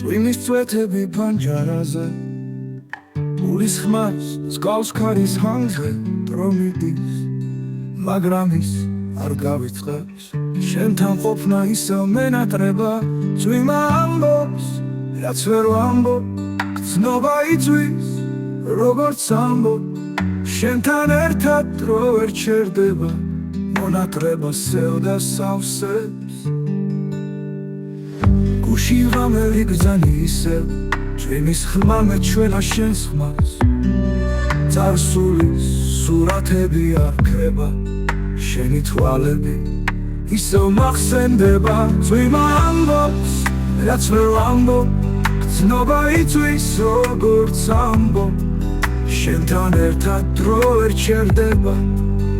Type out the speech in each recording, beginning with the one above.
წვიმის წვეთები ფანჯარაზე ურის ხმას სკავს ქარის ჰანზე დრო მიდის მაგრამ ის არ გავიწყებს შენთან ყოფნა ისევ მენატრება წვიმა ამბობს რაც ვერ ვამბობ გრძნობა იწვის როგორც ამბობ შენთან ერთად დრო ვერ ჩერდება მონატრება სევდა სავსებს გუში ღამელი გრძანი ისევ წვიმის ხმა მეჩვენა შენს ხმას წარსულის სურათები არ ქრება შენი თვალები ისევ მახსენდება წვიმა ამბობს რაც ვერ ვამბობ გრძნობა იწვის როგორც ამბობ შენთან ერთად დრო ვერ ჩერდება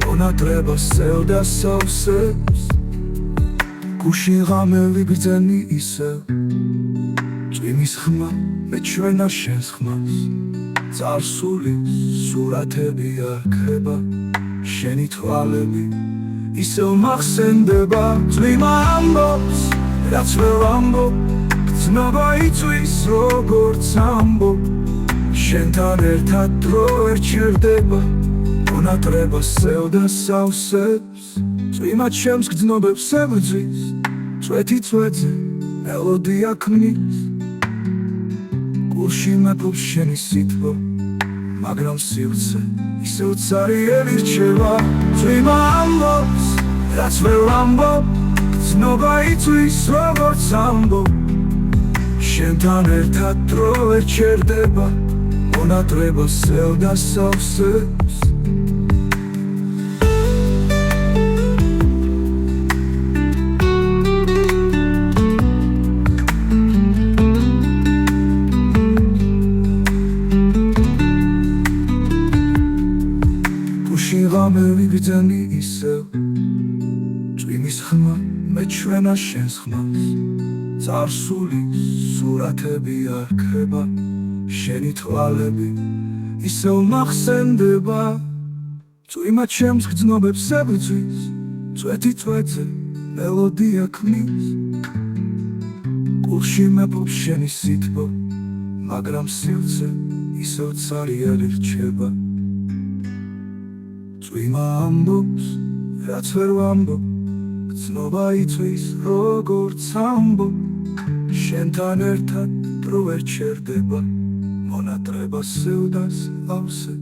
მონატრება სევდა სავსებს გუში ღამელი გრძანი ისევ წვიმის ხმა მეჩვენა შენს ხმას წარსულის სურათები არ ქრება შენი თვალები ისევ მახსენდება წვიმა ამბობს რაც ვერ ვამბობ გრძნობა იწვის როგორც ამბობ შენთან ერთად დრო ვერ ჩერდება მონატრება სევდა სავსებს წვიმა ჩემს გრძნობებს ებრძვის წვეთი წვეთზე მელოდია ქმნის გულში მეფობს შენი სითბო მაგრამ სივრცე ისევ ცარიელი რჩება წვიმა ამბობს რაც ვერ ვამბობ გრძნობა იწვის როგორც ამბობ შენთან ერთად დრო ვერ ჩერდება მონატრება სევდა სავსებს გუში ღამელი გრძანი ისევ წვიმის ხმა მეჩვენა შენს ხმას წარსულის სურათები არ ქრება შენი თვალები ისევ მახსენდება წვიმა ჩემს გრძნობებს ებრძვის წვეთი წვეთზე მელოდია ქმნის გულში მეფობს შენი სითბო მაგრამ სივრცე ისევ ცარიელი რჩება წვიმა ამბობს რაც ვერ ვამბობ გრძნობა იწვის როგორც ამბობ შენთან ერთად დრო ვერ ჩერდება მონატრება სევდა სავსებს